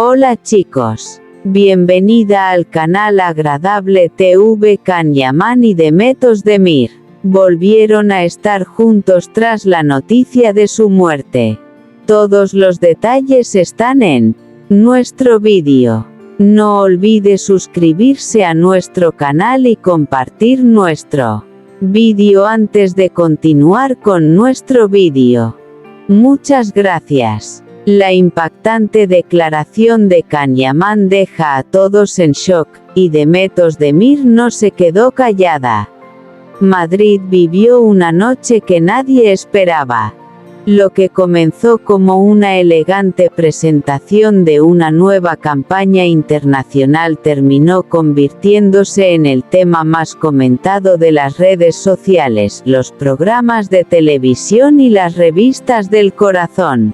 Hola chicos. Bienvenida al canal Agradable TV. Can Yaman y Demet Özdemir volvieron a estar juntos tras la noticia de su muerte. Todos los detalles están en nuestro vídeo. No olvide suscribirse a nuestro canal y compartir nuestro vídeo antes de continuar con nuestro vídeo. Muchas gracias. La impactante declaración de Can Yaman deja a todos en shock, y Demet Özdemir no se quedó callada. Madrid vivió una noche que nadie esperaba. Lo que comenzó como una elegante presentación de una nueva campaña internacional terminó convirtiéndose en el tema más comentado de las redes sociales, los programas de televisión y las revistas del corazón.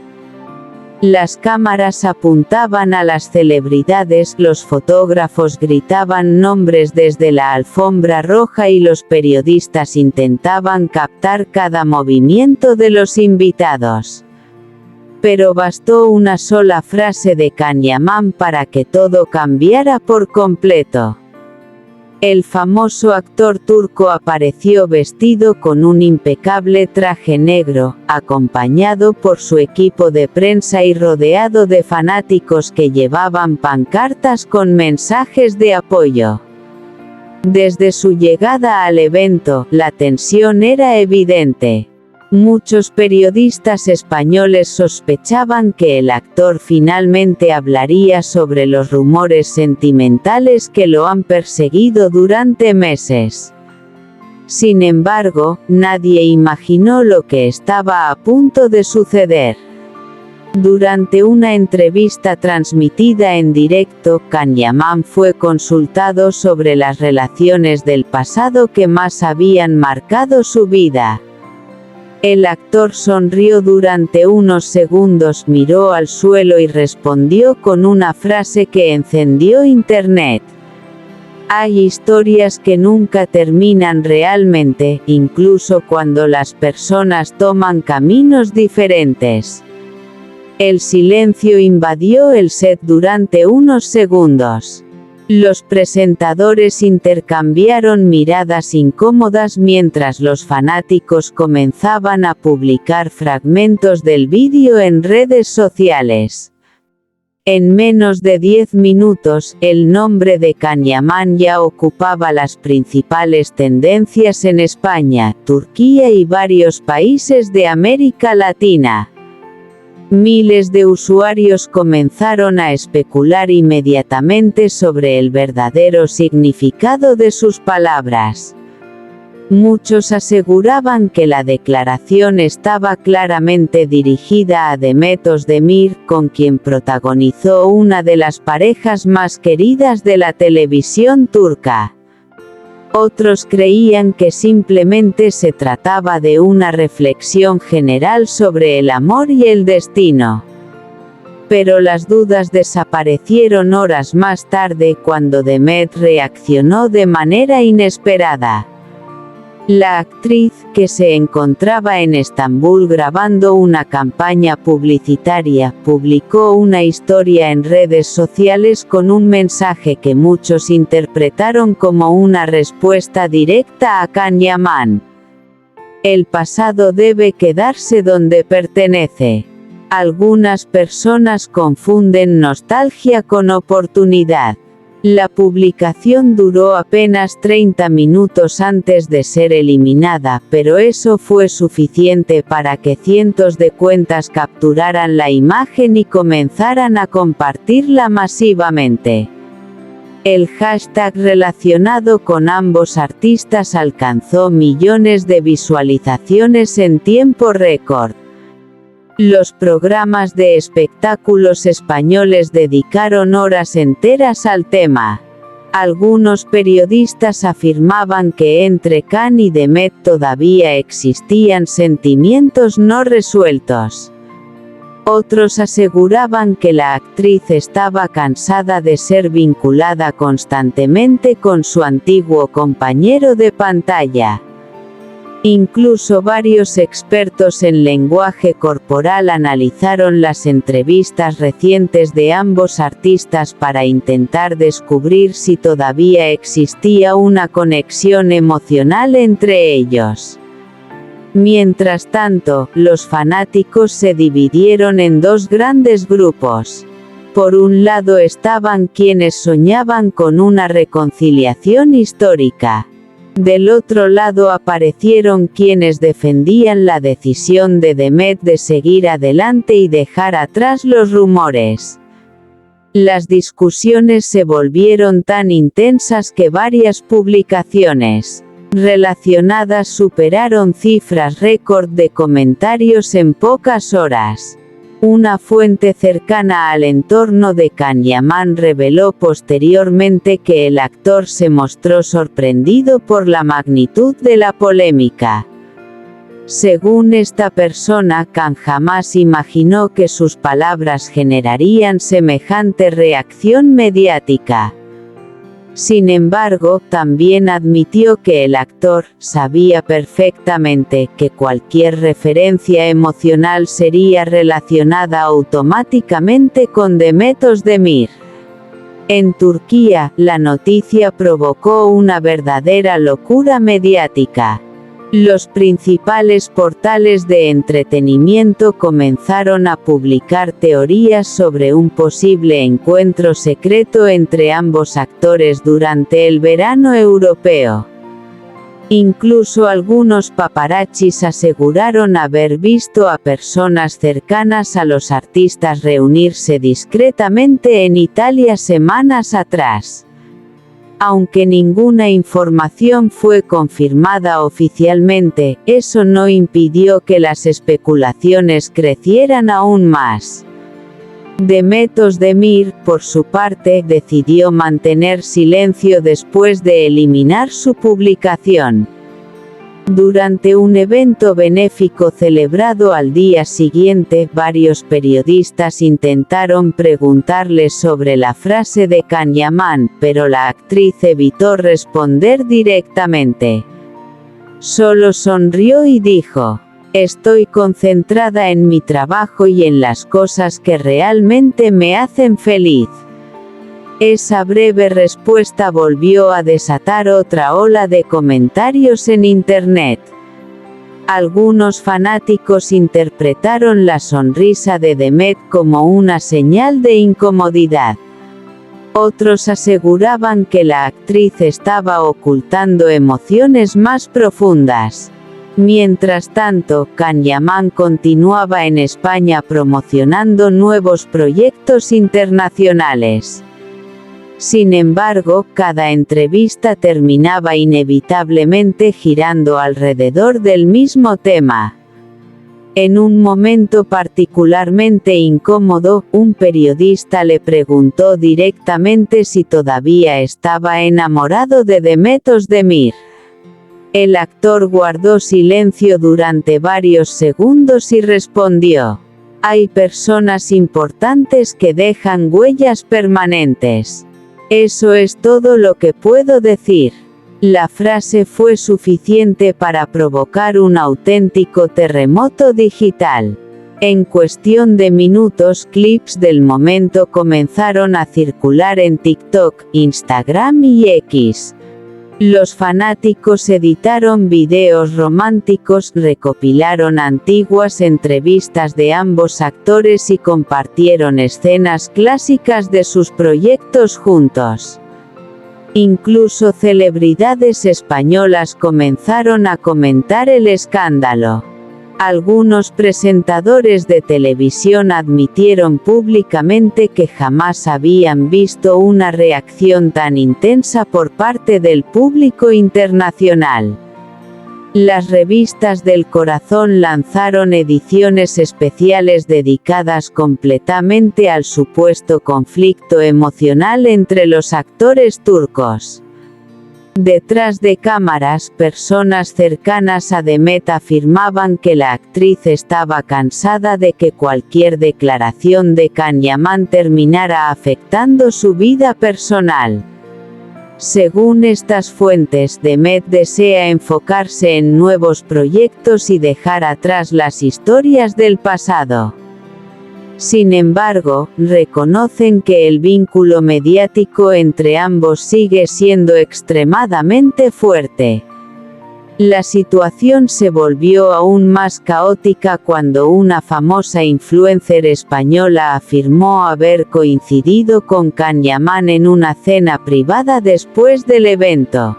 Las cámaras apuntaban a las celebridades, los fotógrafos gritaban nombres desde la alfombra roja y los periodistas intentaban captar cada movimiento de los invitados. Pero bastó una sola frase de Can Yaman para que todo cambiara por completo. El famoso actor turco apareció vestido con un impecable traje negro, acompañado por su equipo de prensa y rodeado de fanáticos que llevaban pancartas con mensajes de apoyo. Desde su llegada al evento, la tensión era evidente. Muchos periodistas españoles sospechaban que el actor finalmente hablaría sobre los rumores sentimentales que lo han perseguido durante meses. Sin embargo, nadie imaginó lo que estaba a punto de suceder. Durante una entrevista transmitida en directo, Can Yaman fue consultado sobre las relaciones del pasado que más habían marcado su vida. El actor sonrió durante unos segundos, miró al suelo y respondió con una frase que encendió Internet. Hay historias que nunca terminan realmente, incluso cuando las personas toman caminos diferentes. El silencio invadió el set durante unos segundos. Los presentadores intercambiaron miradas incómodas mientras los fanáticos comenzaban a publicar fragmentos del vídeo en redes sociales. En menos de 10 minutos, el nombre de Can Yaman ya ocupaba las principales tendencias en España, Turquía y varios países de América Latina. Miles de usuarios comenzaron a especular inmediatamente sobre el verdadero significado de sus palabras. Muchos aseguraban que la declaración estaba claramente dirigida a Demet Özdemir, con quien protagonizó una de las parejas más queridas de la televisión turca. Otros creían que simplemente se trataba de una reflexión general sobre el amor y el destino. Pero las dudas desaparecieron horas más tarde cuando Demet reaccionó de manera inesperada. La actriz, que se encontraba en Estambul grabando una campaña publicitaria, publicó una historia en redes sociales con un mensaje que muchos interpretaron como una respuesta directa a Can Yaman. El pasado debe quedarse donde pertenece. Algunas personas confunden nostalgia con oportunidad. La publicación duró apenas 30 minutos antes de ser eliminada, pero eso fue suficiente para que cientos de cuentas capturaran la imagen y comenzaran a compartirla masivamente. El hashtag relacionado con ambos artistas alcanzó millones de visualizaciones en tiempo récord. Los programas de espectáculos españoles dedicaron horas enteras al tema. Algunos periodistas afirmaban que entre Can y Demet todavía existían sentimientos no resueltos. Otros aseguraban que la actriz estaba cansada de ser vinculada constantemente con su antiguo compañero de pantalla. Incluso varios expertos en lenguaje corporal analizaron las entrevistas recientes de ambos artistas para intentar descubrir si todavía existía una conexión emocional entre ellos. Mientras tanto, los fanáticos se dividieron en dos grandes grupos. Por un lado estaban quienes soñaban con una reconciliación histórica. Del otro lado aparecieron quienes defendían la decisión de Demet de seguir adelante y dejar atrás los rumores. Las discusiones se volvieron tan intensas que varias publicaciones relacionadas superaron cifras récord de comentarios en pocas horas. Una fuente cercana al entorno de Can Yaman reveló posteriormente que el actor se mostró sorprendido por la magnitud de la polémica. Según esta persona, Can jamás imaginó que sus palabras generarían semejante reacción mediática. Sin embargo, también admitió que el actor sabía perfectamente que cualquier referencia emocional sería relacionada automáticamente con Demet Özdemir. En Turquía, la noticia provocó una verdadera locura mediática. Los principales portales de entretenimiento comenzaron a publicar teorías sobre un posible encuentro secreto entre ambos actores durante el verano europeo. Incluso algunos paparazzis aseguraron haber visto a personas cercanas a los artistas reunirse discretamente en Italia semanas atrás. Aunque ninguna información fue confirmada oficialmente, eso no impidió que las especulaciones crecieran aún más. Demet Özdemir, por su parte, decidió mantener silencio después de eliminar su publicación. Durante un evento benéfico celebrado al día siguiente, varios periodistas intentaron preguntarle sobre la frase de Can Yaman, pero la actriz evitó responder directamente. Solo sonrió y dijo: "Estoy concentrada en mi trabajo y en las cosas que realmente me hacen feliz". Esa breve respuesta volvió a desatar otra ola de comentarios en Internet. Algunos fanáticos interpretaron la sonrisa de Demet como una señal de incomodidad. Otros aseguraban que la actriz estaba ocultando emociones más profundas. Mientras tanto, Can Yaman continuaba en España promocionando nuevos proyectos internacionales. Sin embargo, cada entrevista terminaba inevitablemente girando alrededor del mismo tema. En un momento particularmente incómodo, un periodista le preguntó directamente si todavía estaba enamorado de Demet Özdemir. El actor guardó silencio durante varios segundos y respondió: "Hay personas importantes que dejan huellas permanentes. Eso es todo lo que puedo decir". La frase fue suficiente para provocar un auténtico terremoto digital. En cuestión de minutos, clips del momento comenzaron a circular en TikTok, Instagram y X. Los fanáticos editaron videos románticos, recopilaron antiguas entrevistas de ambos actores y compartieron escenas clásicas de sus proyectos juntos. Incluso celebridades españolas comenzaron a comentar el escándalo. Algunos presentadores de televisión admitieron públicamente que jamás habían visto una reacción tan intensa por parte del público internacional. Las revistas del corazón lanzaron ediciones especiales dedicadas completamente al supuesto conflicto emocional entre los actores turcos. Detrás de cámaras, personas cercanas a Demet afirmaban que la actriz estaba cansada de que cualquier declaración de Can Yaman terminara afectando su vida personal. Según estas fuentes, Demet desea enfocarse en nuevos proyectos y dejar atrás las historias del pasado. Sin embargo, reconocen que el vínculo mediático entre ambos sigue siendo extremadamente fuerte. La situación se volvió aún más caótica cuando una famosa influencer española afirmó haber coincidido con Can Yaman en una cena privada después del evento.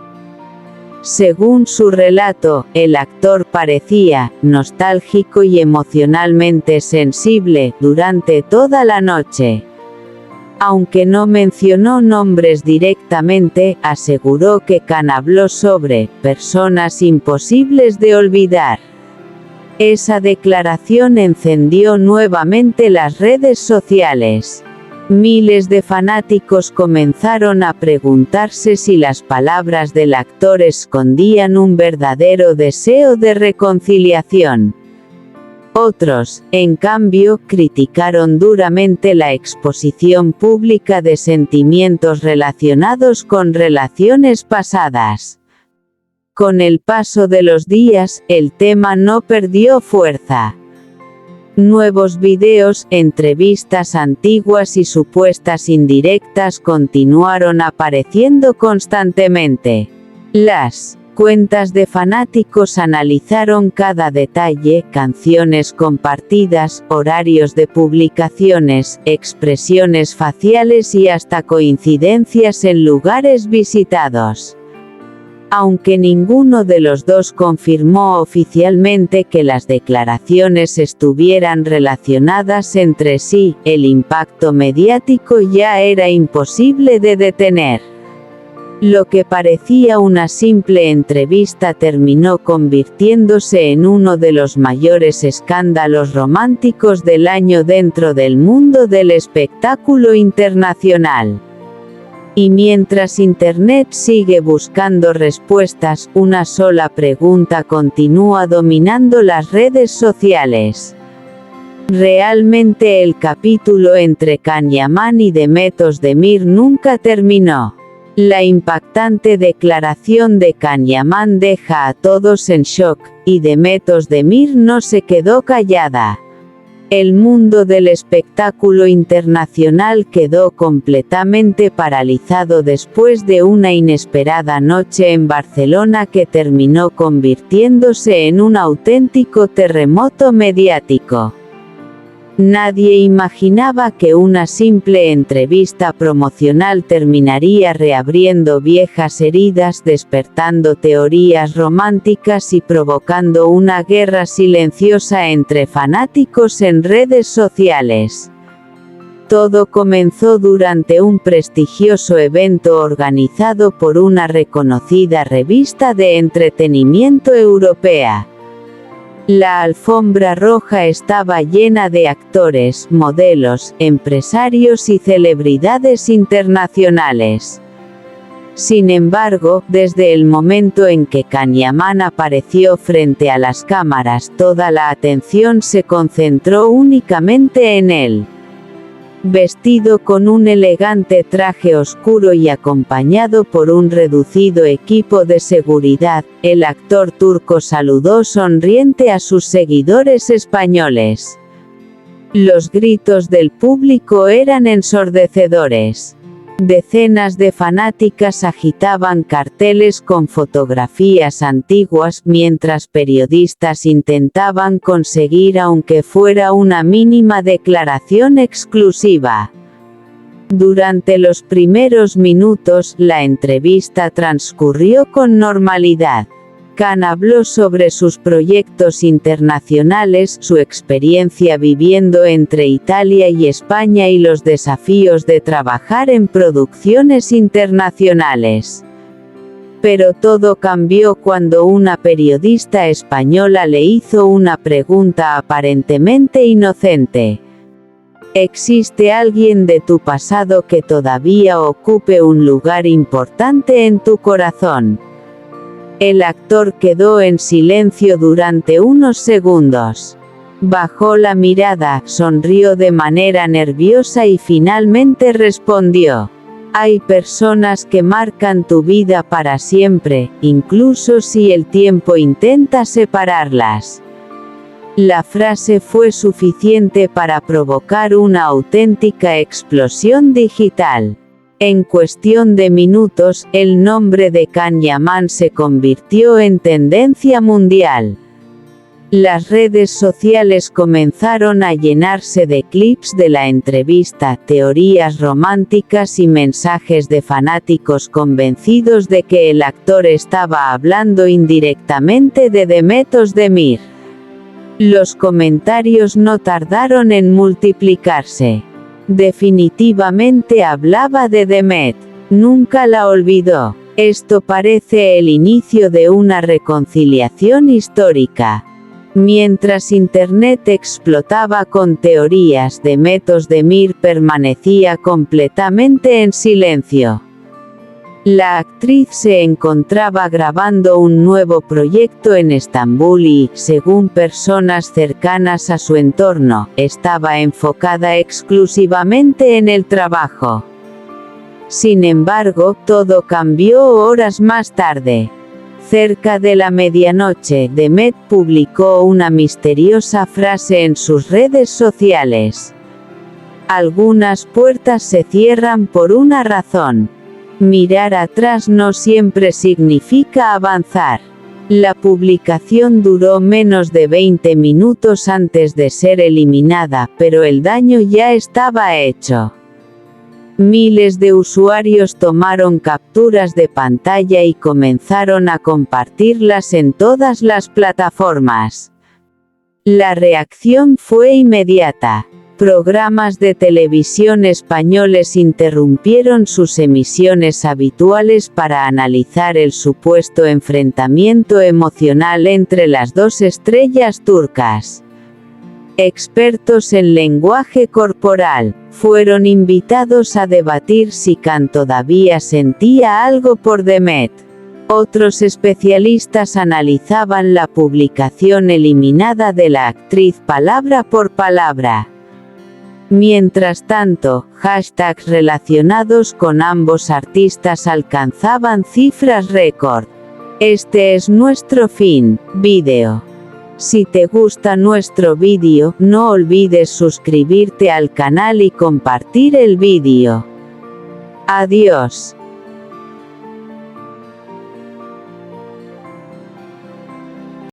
Según su relato, el actor parecía nostálgico y emocionalmente sensible durante toda la noche. Aunque no mencionó nombres directamente, aseguró que Can habló sobre personas imposibles de olvidar. Esa declaración encendió nuevamente las redes sociales. Miles de fanáticos comenzaron a preguntarse si las palabras del actor escondían un verdadero deseo de reconciliación. Otros, en cambio, criticaron duramente la exposición pública de sentimientos relacionados con relaciones pasadas. Con el paso de los días, el tema no perdió fuerza. Nuevos videos, entrevistas antiguas y supuestas indirectas continuaron apareciendo constantemente. Las cuentas de fanáticos analizaron cada detalle, canciones compartidas, horarios de publicaciones, expresiones faciales y hasta coincidencias en lugares visitados. Aunque ninguno de los dos confirmó oficialmente que las declaraciones estuvieran relacionadas entre sí, el impacto mediático ya era imposible de detener. Lo que parecía una simple entrevista terminó convirtiéndose en uno de los mayores escándalos románticos del año dentro del mundo del espectáculo internacional. Y mientras Internet sigue buscando respuestas, una sola pregunta continúa dominando las redes sociales. ¿Realmente el capítulo entre Can Yaman y Demet Özdemir nunca terminó? La impactante declaración de Can Yaman deja a todos en shock, y Demet Özdemir no se quedó callada. El mundo del espectáculo internacional quedó completamente paralizado después de una inesperada noche en Barcelona que terminó convirtiéndose en un auténtico terremoto mediático. Nadie imaginaba que una simple entrevista promocional terminaría reabriendo viejas heridas, despertando teorías románticas y provocando una guerra silenciosa entre fanáticos en redes sociales. Todo comenzó durante un prestigioso evento organizado por una reconocida revista de entretenimiento europea. La alfombra roja estaba llena de actores, modelos, empresarios y celebridades internacionales. Sin embargo, desde el momento en que Can Yaman apareció frente a las cámaras, toda la atención se concentró únicamente en él. Vestido con un elegante traje oscuro y acompañado por un reducido equipo de seguridad, el actor turco saludó sonriente a sus seguidores españoles. Los gritos del público eran ensordecedores. Decenas de fanáticas agitaban carteles con fotografías antiguas, mientras periodistas intentaban conseguir aunque fuera una mínima declaración exclusiva. Durante los primeros minutos, la entrevista transcurrió con normalidad. Can habló sobre sus proyectos internacionales, su experiencia viviendo entre Italia y España y los desafíos de trabajar en producciones internacionales. Pero todo cambió cuando una periodista española le hizo una pregunta aparentemente inocente. ¿Existe alguien de tu pasado que todavía ocupe un lugar importante en tu corazón? El actor quedó en silencio durante unos segundos. Bajó la mirada, sonrió de manera nerviosa y finalmente respondió: Hay personas que marcan tu vida para siempre, incluso si el tiempo intenta separarlas. La frase fue suficiente para provocar una auténtica explosión digital. En cuestión de minutos, el nombre de Kanye Man se convirtió en tendencia mundial. Las redes sociales comenzaron a llenarse de clips de la entrevista, teorías románticas y mensajes de fanáticos convencidos de que el actor estaba hablando indirectamente de Demet Özdemir. Los comentarios no tardaron en multiplicarse. Definitivamente hablaba de Demet. Nunca la olvidó. Esto parece el inicio de una reconciliación histórica. Mientras Internet explotaba con teorías, Demet Özdemir permanecía completamente en silencio. La actriz se encontraba grabando un nuevo proyecto en Estambul y, según personas cercanas a su entorno, estaba enfocada exclusivamente en el trabajo. Sin embargo, todo cambió horas más tarde. Cerca de la medianoche, Demet publicó una misteriosa frase en sus redes sociales. Algunas puertas se cierran por una razón. Mirar atrás no siempre significa avanzar. La publicación duró menos de 20 minutos antes de ser eliminada, pero el daño ya estaba hecho. Miles de usuarios tomaron capturas de pantalla y comenzaron a compartirlas en todas las plataformas. La reacción fue inmediata. Programas de televisión españoles interrumpieron sus emisiones habituales para analizar el supuesto enfrentamiento emocional entre las dos estrellas turcas. Expertos en lenguaje corporal fueron invitados a debatir si Khan todavía sentía algo por Demet. Otros especialistas analizaban la publicación eliminada de la actriz palabra por palabra. Mientras tanto, hashtags relacionados con ambos artistas alcanzaban cifras récord. Este es nuestro fin, vídeo. Si te gusta nuestro vídeo, no olvides suscribirte al canal y compartir el vídeo. Adiós.